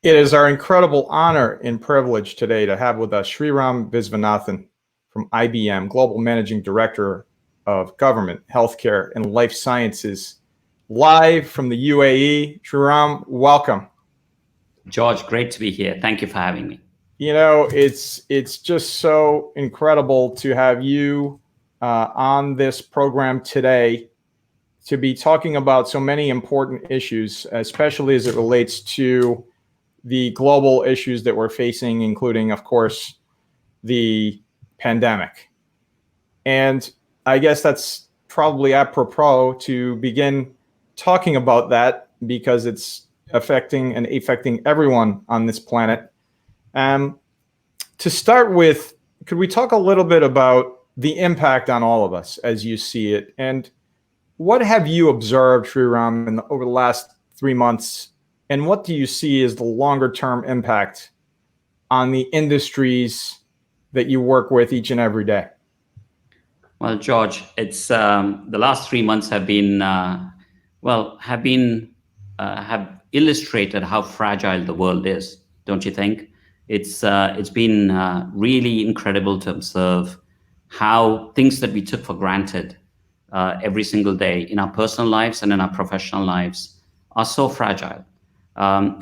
It is our incredible honor and privilege today to have with us Sreeram Visvanathan from IBM, Global Managing Director of Government, Healthcare, and Life Sciences, live from the UAE. Sreeram, welcome. George, great to be here. Thank you for having me. You know, it's just so incredible to have you on this program today to be talking about so many important issues, especially as it relates to the global issues that we're facing, including, of course, the pandemic. And I guess that's probably apropos to begin talking about that because it's affecting everyone on this planet. To start with, could we talk a little bit about the impact on all of us as you see it? And what have you observed, Sreeram, over the last 3 months? And what do you see as the longer term impact on the industries that you work with each and every day? Well, George, it's the last 3 months have been have illustrated how fragile the world is, don't you think? It's been really incredible to observe how things that we took for granted every single day in our personal lives and in our professional lives are so fragile.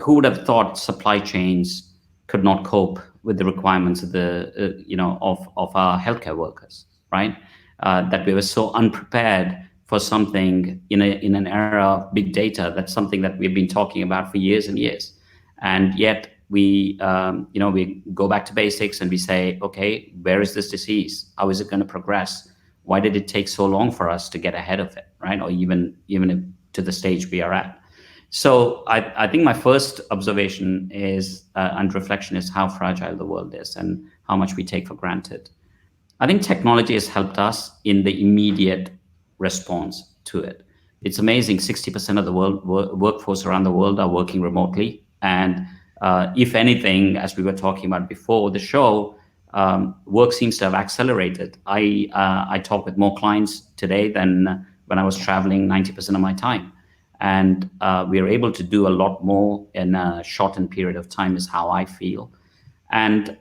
Who would have thought supply chains could not cope with the requirements of of our healthcare workers, right? That we were so unprepared for something in an era of big data. That's something that we've been talking about for years and years, and yet we go back to basics and we say, okay, where is this disease? How is it going to progress? Why did it take so long for us to get ahead of it, right? Or even to the stage we are at. So I think my first observation is and reflection is how fragile the world is and how much we take for granted. I think technology has helped us in the immediate response to it. It's amazing, 60% of the workforce around the world are working remotely. And if anything, as we were talking about before the show, work seems to have accelerated. I talk with more clients today than when I was traveling 90% of my time. And we are able to do a lot more in a shortened period of time is how I feel. And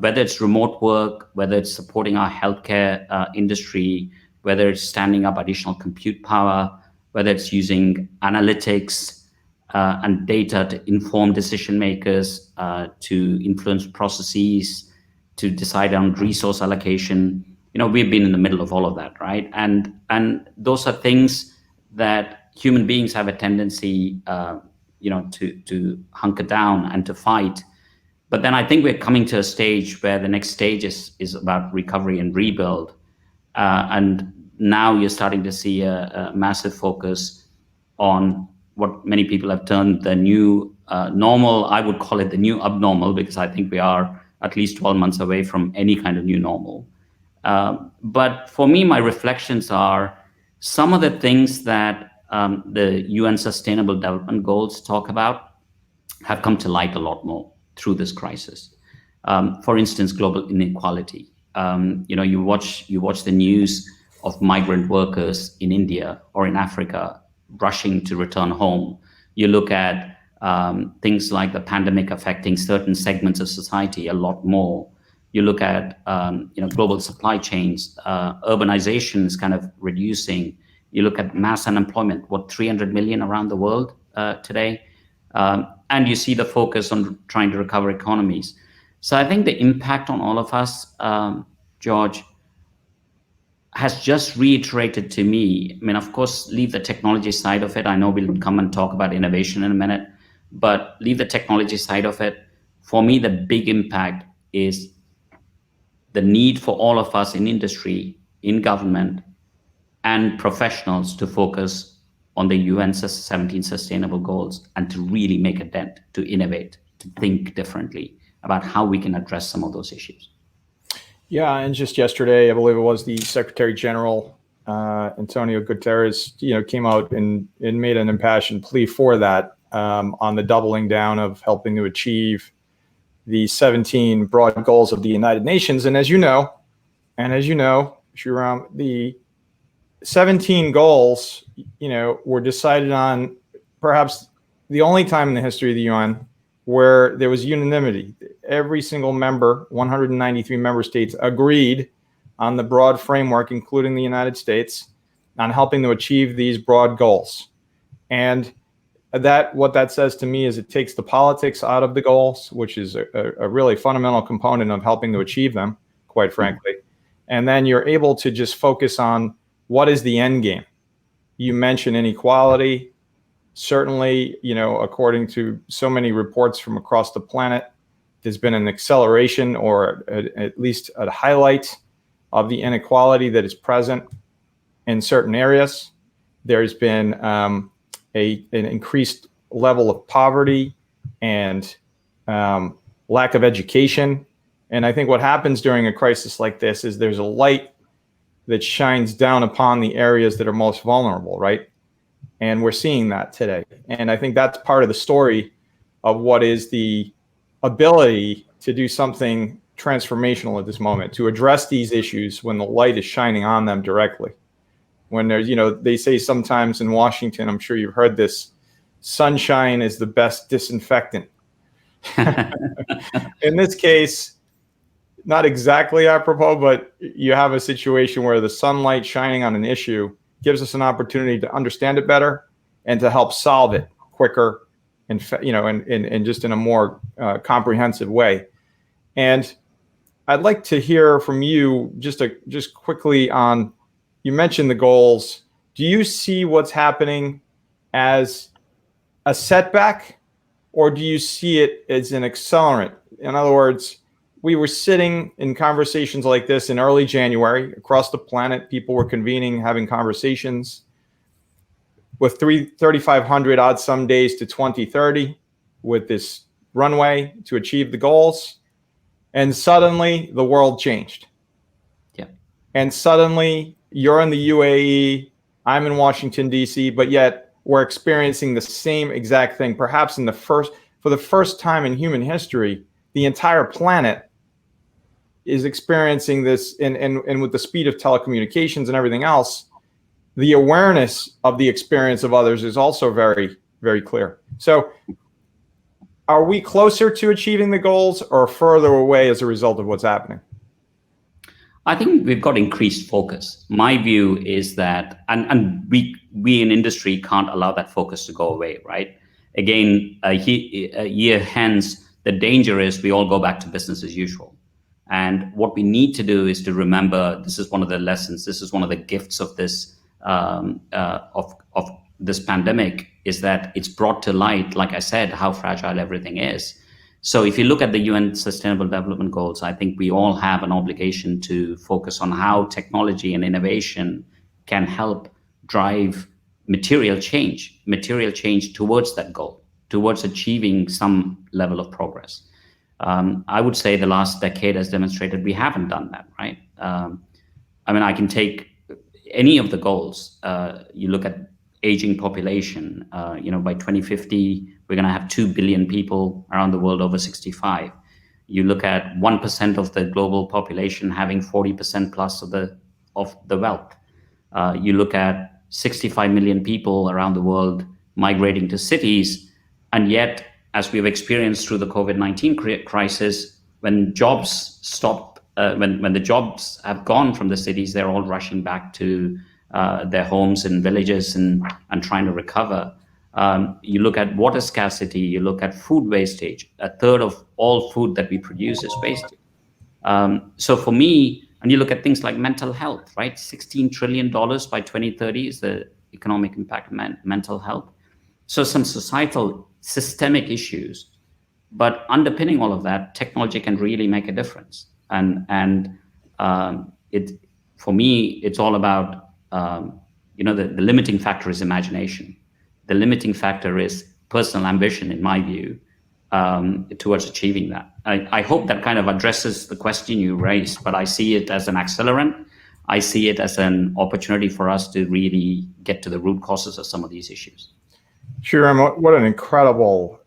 whether it's remote work, whether it's supporting our healthcare industry, whether it's standing up additional compute power, whether it's using analytics and data to inform decision makers, to influence processes, to decide on resource allocation, we've been in the middle of all of that, right? And those are things that human beings have a tendency, to hunker down and to fight. But then I think we're coming to a stage where the next stage is about recovery and rebuild. And now you're starting to see a massive focus on what many people have termed the new normal. I would call it the new abnormal, because I think we are at least 12 months away from any kind of new normal. But for me, my reflections are some of the things that the UN Sustainable Development Goals talk about have come to light a lot more through this crisis. For instance, global inequality. You watch the news of migrant workers in India or in Africa rushing to return home. You look at things like the pandemic affecting certain segments of society a lot more. You look at global supply chains, urbanization is kind of reducing. You look at mass unemployment, 300 million around the world today. And you see the focus on trying to recover economies. So I think the impact on all of us, George, has just reiterated to me. I mean, of course, leave the technology side of it. I know we'll come and talk about innovation in a minute, but leave the technology side of it. For me, the big impact is the need for all of us in industry, in government, and professionals to focus on the UN 17 sustainable goals and to really make a dent, to innovate, to think differently about how we can address some of those issues. Yeah, and just yesterday, I believe it was, the Secretary General, Antonio Guterres, came out and made an impassioned plea for that, on the doubling down of helping to achieve the 17 broad goals of the United Nations. And as you know, Sreeram, the 17 goals, were decided on perhaps the only time in the history of the UN where there was unanimity. Every single member, 193 member states, agreed on the broad framework, including the United States, on helping to achieve these broad goals. And what that says to me is it takes the politics out of the goals, which is a really fundamental component of helping to achieve them, quite frankly. And then you're able to just focus on what is the end game. You mentioned inequality. Certainly, according to so many reports from across the planet, there's been an acceleration or at least a highlight of the inequality that is present in certain areas. There's been an increased level of poverty and lack of education. And I think what happens during a crisis like this is there's a light that shines down upon the areas that are most vulnerable, right? And we're seeing that today. And I think that's part of the story of what is the ability to do something transformational at this moment, to address these issues when the light is shining on them directly. When there's, they say sometimes in Washington, I'm sure you've heard this, sunshine is the best disinfectant. In this case, not exactly apropos, but you have a situation where the sunlight shining on an issue gives us an opportunity to understand it better and to help solve it quicker and just in a more comprehensive way. And I'd like to hear from you just quickly on, you mentioned the goals. Do you see what's happening as a setback, or do you see it as an accelerant? In other words, we were sitting in conversations like this in early January across the planet. People were convening, having conversations with 3,500 odd some days to 2030 with this runway to achieve the goals. And suddenly the world changed. Yeah. And suddenly you're in the UAE, I'm in Washington, D.C., but yet we're experiencing the same exact thing. Perhaps for the first time in human history, the entire planet is experiencing this, and with the speed of telecommunications and everything else, the awareness of the experience of others is also very, very clear. So are we closer to achieving the goals or further away as a result of what's happening? I think we've got increased focus. My view is that, and we in industry can't allow that focus to go away, right? Again, a year hence, the danger is we all go back to business as usual. And what we need to do is to remember, this is one of the lessons, this is one of the gifts of this of this pandemic, is that it's brought to light, like I said, how fragile everything is. So if you look at the UN Sustainable Development Goals, I think we all have an obligation to focus on how technology and innovation can help drive material change towards that goal, towards achieving some level of progress. I would say the last decade has demonstrated we haven't done that, right? I can take any of the goals. You look at aging population, by 2050, we're going to have 2 billion people around the world over 65. You look at 1% of the global population having 40% plus of the wealth. You look at 65 million people around the world migrating to cities, and yet, as we've experienced through the COVID-19 crisis, when jobs stop, when the jobs have gone from the cities, they're all rushing back to their homes and villages and trying to recover. You look at water scarcity, you look at food wastage. A third of all food that we produce is wasted. So for me, and you look at things like mental health, right? $16 trillion by 2030 is the economic impact of mental health. So some societal systemic issues, but underpinning all of that, technology can really make a difference. And for me, it's all about, the limiting factor is imagination. The limiting factor is personal ambition, in my view, towards achieving that. I hope that kind of addresses the question you raised, but I see it as an accelerant. I see it as an opportunity for us to really get to the root causes of some of these issues. Sreeram, what an incredible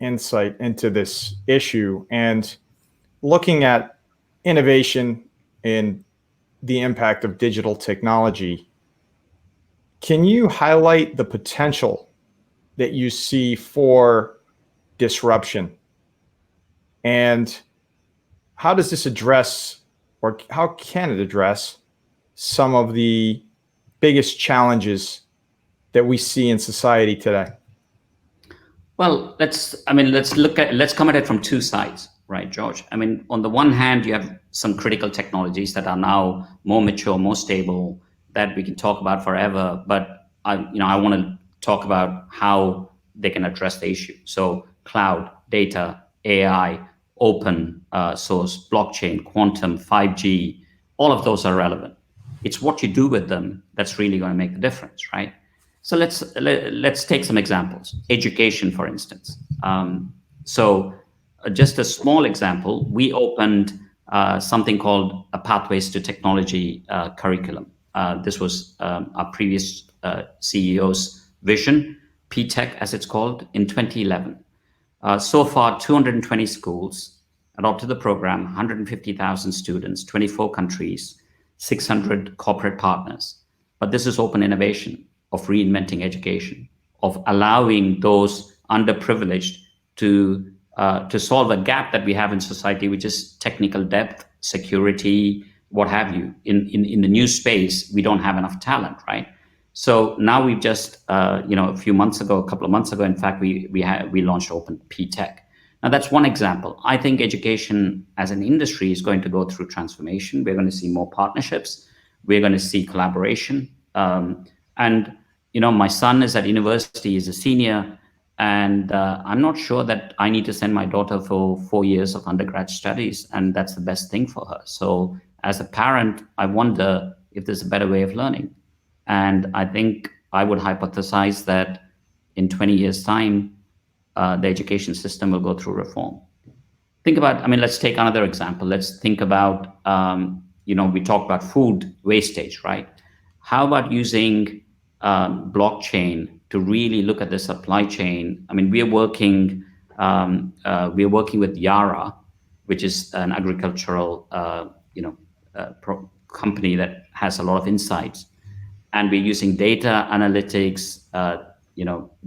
insight into this issue, and looking at innovation and the impact of digital technology. Can you highlight the potential that you see for disruption. And how does this address, or how can it address, some of the biggest challenges that we see in society today? Well, let's come at it from two sides, right, George? I mean, on the one hand, you have some critical technologies that are now more mature, more stable, that we can talk about forever. But I want to talk about how they can address the issue. So, cloud, data, AI, open source, blockchain, quantum, 5G, all of those are relevant. It's what you do with them that's really going to make the difference, right? So let's take some examples. Education, for instance. Just a small example, we opened something called a Pathways to Technology curriculum. This was our previous CEO's vision, PTech as it's called, in 2011. So far, 220 schools adopted the program, 150,000 students, 24 countries, 600 corporate partners. But this is open innovation of reinventing education, of allowing those underprivileged to solve a gap that we have in society, which is technical depth, security, what have you. In the new space, we don't have enough talent, right? So now we've just, a couple of months ago, in fact, we launched Open P-Tech. Now that's one example. I think education as an industry is going to go through transformation. We're going to see more partnerships. We're going to see collaboration. My son is at university, he's a senior, and I'm not sure that I need to send my daughter for 4 years of undergrad studies, and that's the best thing for her. So as a parent, I wonder if there's a better way of learning. And I think I would hypothesize that in 20 years' time, the education system will go through reform. Let's take another example. Let's think about, we talk about food wastage, right? How about using blockchain to really look at the supply chain? We are working with Yara, which is an agricultural company that has a lot of insights, and we're using data analytics,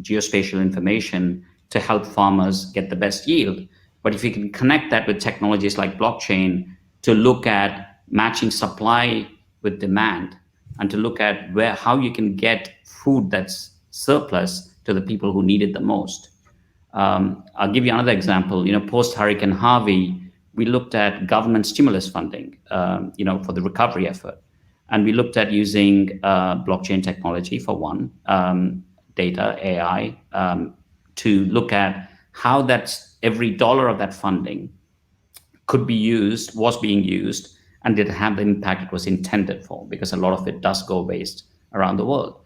geospatial information to help farmers get the best yield. But if you can connect that with technologies like blockchain to look at matching supply with demand, and to look at how you can get food that's surplus to the people who need it the most. I'll give you another example. Post Hurricane Harvey, we looked at government stimulus funding, for the recovery effort, and we looked at using blockchain technology for one, data, AI, to look at how every dollar of that funding was being used, and did it have the impact it was intended for, because a lot of it does go waste around the world.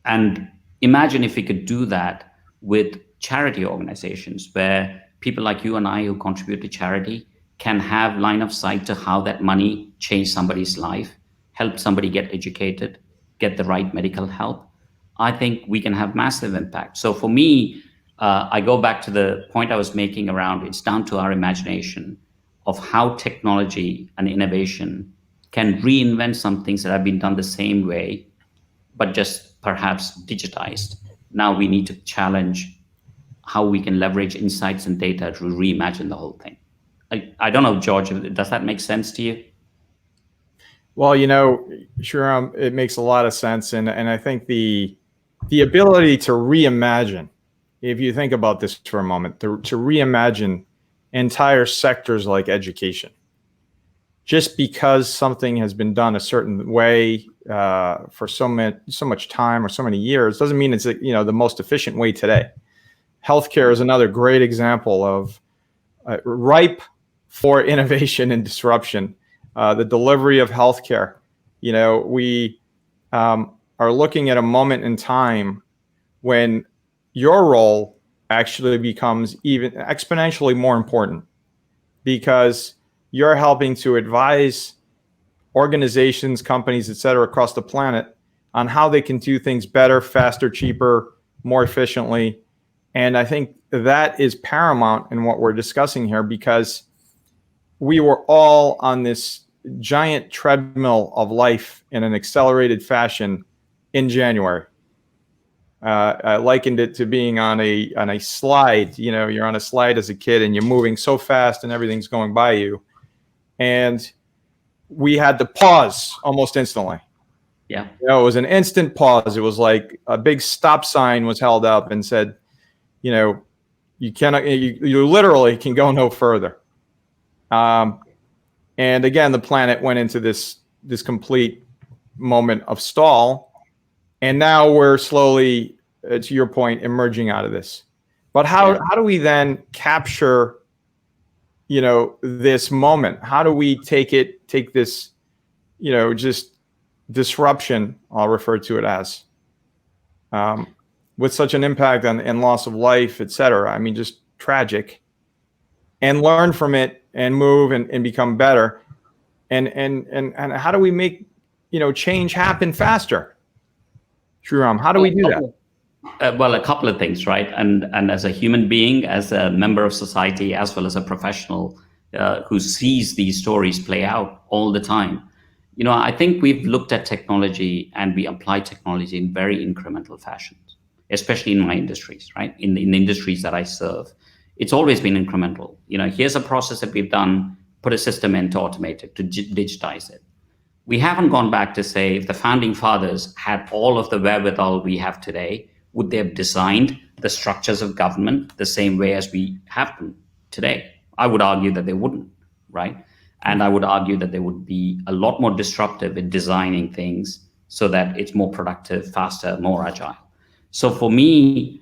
And imagine if we could do that with charity organizations, where people like you and I who contribute to charity can have line of sight to how that money changed somebody's life, help somebody get educated, get the right medical help. I think we can have massive impact. So for me, I go back to the point I was making around, it's down to our imagination of how technology and innovation can reinvent some things that have been done the same way, but just perhaps digitized. Now we need to challenge how we can leverage insights and data to reimagine the whole thing. I don't know, George, does that make sense to you? Well, Sreeram, it makes a lot of sense. And I think the ability to reimagine, if you think about this for a moment, to reimagine entire sectors like education, just because something has been done a certain way for so much time or so many years, doesn't mean it's the most efficient way today. Healthcare is another great example of ripe for innovation and disruption. The delivery of healthcare, we are looking at a moment in time when your role actually becomes even exponentially more important, because you're helping to advise organizations, companies, et cetera, across the planet on how they can do things better, faster, cheaper, more efficiently. And I think that is paramount in what we're discussing here, because we were all on this giant treadmill of life in an accelerated fashion in January. I likened it to being on a slide. You know, you're on a slide as a kid and you're moving so fast and everything's going by you. And we had to pause almost instantly. Yeah. You know, it was an instant pause. It was like a big stop sign was held up and said, you know, you cannot, you literally can go no further. And again, the planet went into this complete moment of stall. And now we're slowly, to your point, emerging out of this. But how do we then capture, you know, this moment? How do we take this, you know, just disruption, I'll refer to it as, with such an impact on and loss of life, et cetera? I mean, just tragic, and learn from it and move and become better. And how do we make, you know, change happen faster? Sreeram, how do we do that? Well, a couple of things, right? And as a human being, as a member of society, as well as a professional who sees these stories play out all the time, you know, I think we've looked at technology and we apply technology in very incremental fashions, especially in my industries, right? In the industries that I serve, it's always been incremental. You know, here's a process that we've done, put a system in to automate it, to digitize it. We haven't gone back to say if the founding fathers had all of the wherewithal we have today, would they have designed the structures of government the same way as we have them today? I would argue that they wouldn't, right? And I would argue that they would be a lot more disruptive in designing things so that it's more productive, faster, more agile. So for me,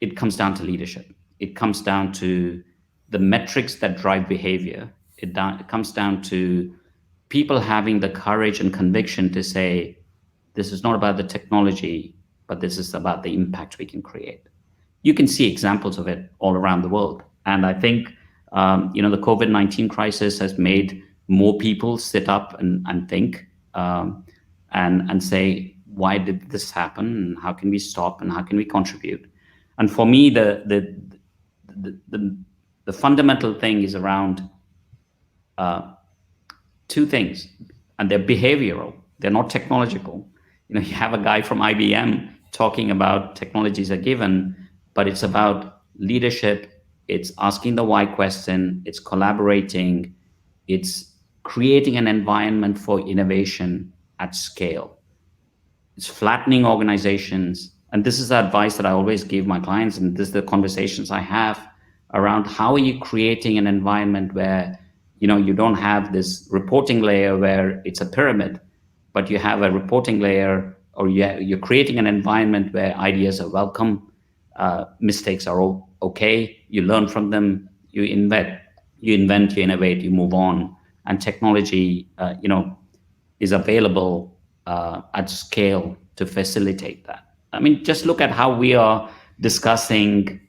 it comes down to leadership. It comes down to the metrics that drive behavior. It comes down to people having the courage and conviction to say, this is not about the technology, but this is about the impact we can create. You can see examples of it all around the world. And I think, you know, the COVID-19 crisis has made more people sit up and think and say, why did this happen? And how can we stop? And how can we contribute? And for me, the fundamental thing is around two things, and they're behavioral. They're not technological. You know, you have a guy from IBM talking about technologies are given, but it's about leadership. It's asking the why question. It's collaborating. It's creating an environment for innovation at scale. It's flattening organizations. And this is the advice that I always give my clients, and this is the conversations I have around how are you creating an environment where, you know, you don't have this reporting layer where it's a pyramid, but you have a reporting layer, or you're creating an environment where ideas are welcome, mistakes are okay, you learn from them, you invent, you innovate, you move on, and technology, you know, is available at scale to facilitate that. I mean, just look at how we are discussing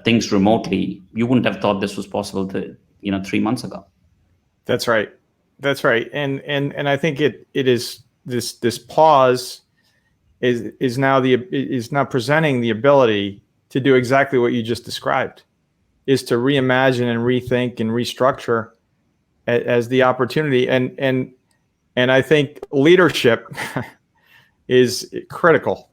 things remotely. You wouldn't have thought this was possible 3 months ago. That's right. That's right. And I think it is this pause is now presenting the ability to do exactly what you just described, is to reimagine and rethink and restructure as the opportunity. And I think leadership is critical.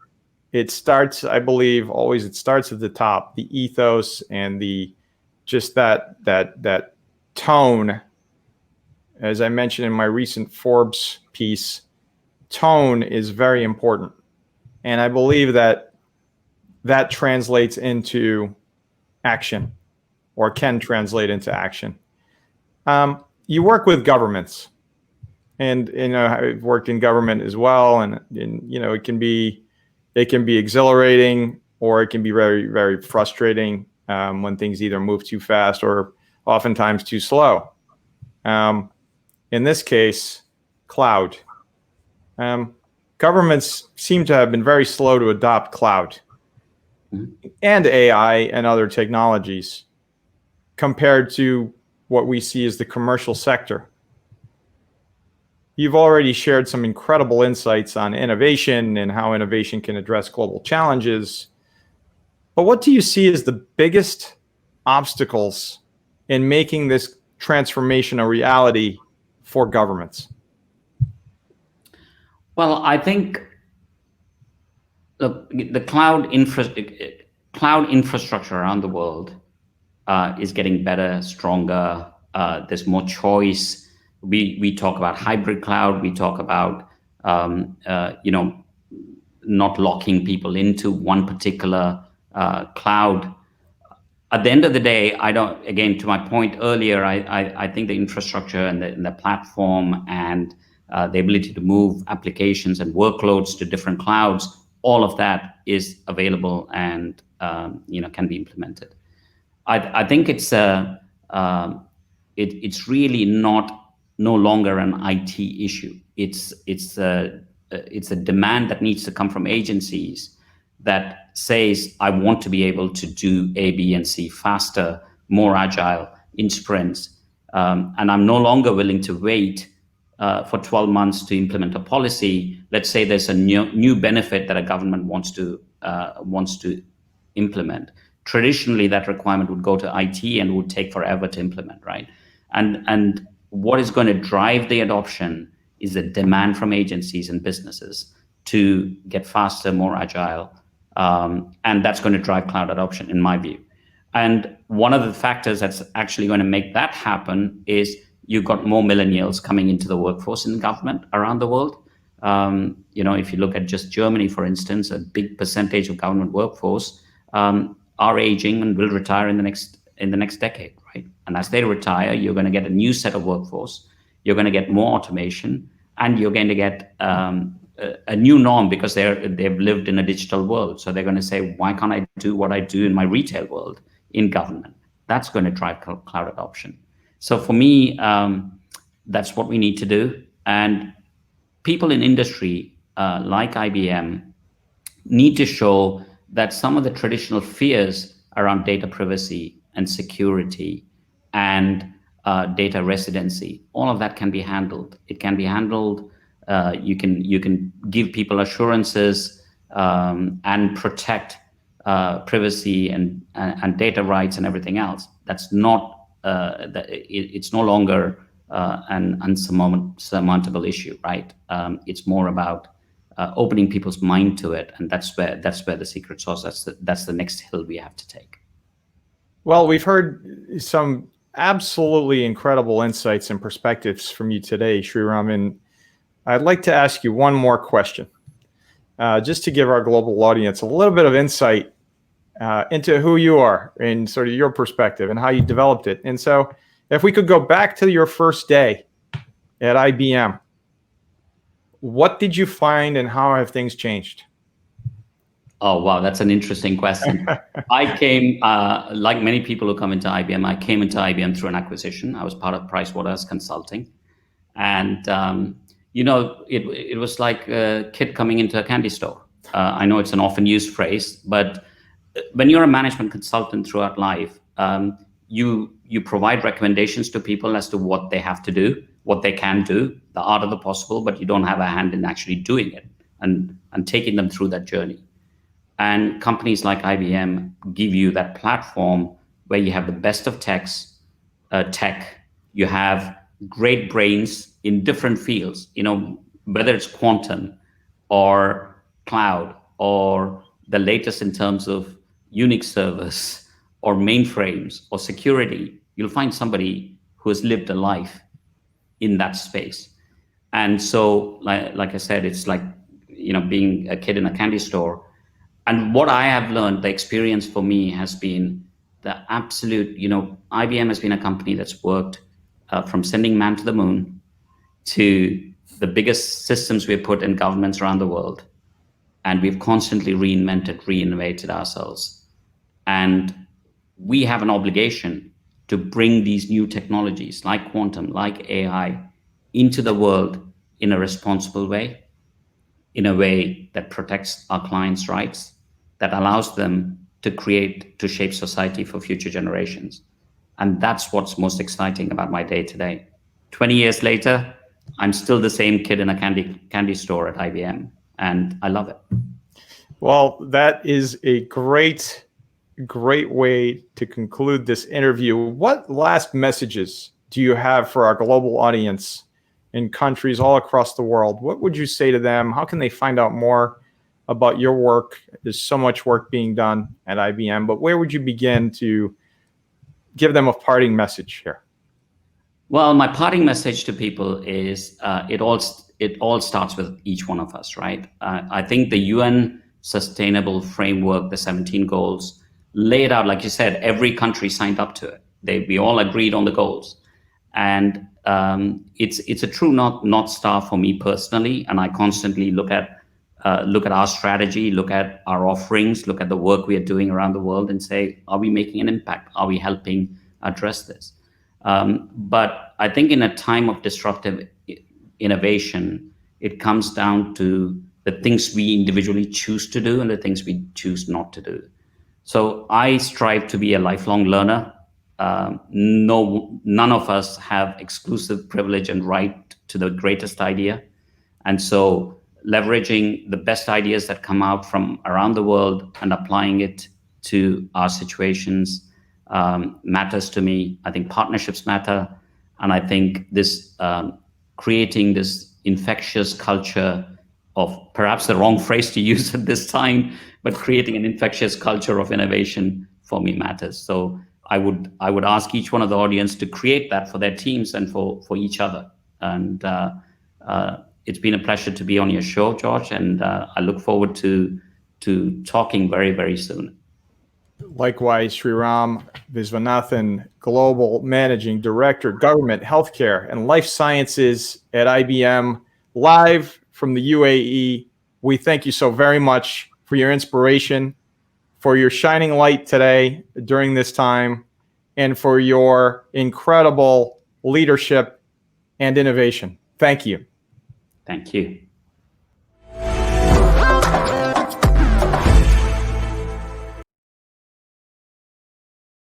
It starts, I believe, always it starts at the top, the ethos and that tone. As I mentioned in my recent Forbes piece, tone is very important. And I believe that translates into action, or can translate into action. You work with governments, and you know, I've worked in government as well, and you know, it can be exhilarating, or it can be very, very frustrating when things either move too fast or oftentimes too slow. In this case, cloud. Governments seem to have been very slow to adopt cloud and AI and other technologies compared to what we see as the commercial sector. You've already shared some incredible insights on innovation and how innovation can address global challenges. But what do you see as the biggest obstacles in making this transformation a reality for governments? Well, I think Look, the cloud infrastructure around the world is getting better, stronger. There's more choice. We talk about hybrid cloud. We talk about you know, not locking people into one particular cloud. At the end of the day, I don't. Again, to my point earlier, I think the infrastructure and the platform and the ability to move applications and workloads to different clouds, all of that is available and you know, can be implemented. I think it's really no longer an IT issue. It's a demand that needs to come from agencies that says, I want to be able to do A, B, and C faster, more agile in sprints, and I'm no longer willing to wait for 12 months to implement a policy. Let's say there's a new benefit that a government wants to implement. Traditionally, that requirement would go to IT and would take forever to implement, right? And what is going to drive the adoption is the demand from agencies and businesses to get faster, more agile, and that's going to drive cloud adoption, in my view. And one of the factors that's actually going to make that happen is you've got more millennials coming into the workforce in government around the world. You know, if you look at just Germany, for instance, a big percentage of government workforce are aging and will retire in the next decade, right? And as they retire, you're going to get a new set of workforce. You're going to get more automation, and you're going to get a new norm because they've lived in a digital world. So they're going to say, why can't I do what I do in my retail world in government? That's going to drive cloud adoption. So for me, that's what we need to do. And people in industry like IBM need to show that some of the traditional fears around data privacy and security and data residency, all of that can be handled. It can be handled. You can give people assurances and protect privacy and data rights and everything else. That's not. It's no longer an unsurmountable issue, right? It's more about opening people's mind to it, and that's where the secret sauce. That's the next hill we have to take. Well, we've heard some absolutely incredible insights and perspectives from you today, Sreeram, and I'd like to ask you one more question, just to give our global audience a little bit of insight into who you are and sort of your perspective and how you developed it. And so if we could go back to your first day at IBM, what did you find and how have things changed? Oh, wow, that's an interesting question. I came, like many people who come into IBM, I came into IBM through an acquisition. I was part of Pricewaterhouse Consulting. And, you know, it was like a kid coming into a candy store. I know it's an often used phrase, but when you're a management consultant throughout life, you provide recommendations to people as to what they have to do, what they can do, the art of the possible, but you don't have a hand in actually doing it and taking them through that journey. And companies like IBM give you that platform where you have the best of tech, you have great brains in different fields, you know, whether it's quantum or cloud or the latest in terms of Unix servers or mainframes or security, you'll find somebody who has lived a life in that space. And so, like I said, it's like, you know, being a kid in a candy store. And what I have learned, the experience for me has been the absolute, you know, IBM has been a company that's worked from sending man to the moon to the biggest systems we've put in governments around the world. And we've constantly reinnovated ourselves. And we have an obligation to bring these new technologies like quantum, like AI, into the world in a responsible way, in a way that protects our clients' rights, that allows them to shape society for future generations. And that's what's most exciting about my day today. 20 years later, I'm still the same kid in a candy store at IBM, and I love it. Well, that is a great way to conclude this interview. What last messages do you have for our global audience in countries all across the world? What would you say to them? How can they find out more about your work. There's so much work being done at IBM, but where would you begin to give them a parting message here? Well, my parting message to people is it all starts with each one of us, right? I think the UN Sustainable Framework, the 17 goals, laid out, like you said, every country signed up to it. We all agreed on the goals, and it's a true north star for me personally. And I constantly look at our strategy, look at our offerings, look at the work we are doing around the world, and say, are we making an impact? Are we helping address this? But I think in a time of disruptive innovation, it comes down to the things we individually choose to do and the things we choose not to do. So I strive to be a lifelong learner. None of us have exclusive privilege and right to the greatest idea. And so leveraging the best ideas that come out from around the world and applying it to our situations matters to me. I think partnerships matter. And I think this creating this infectious culture of, perhaps the wrong phrase to use at this time, but creating an infectious culture of innovation for me matters. So I would ask each one of the audience to create that for their teams and for each other. And it's been a pleasure to be on your show, George, and I look forward to talking very, very soon. Likewise, Sreeram Visvanathan, Global Managing Director, Government, Healthcare, and Life Sciences at IBM, live from the UAE. We thank you so very much for your inspiration, for your shining light today during this time, and for your incredible leadership and innovation. Thank you. Thank you.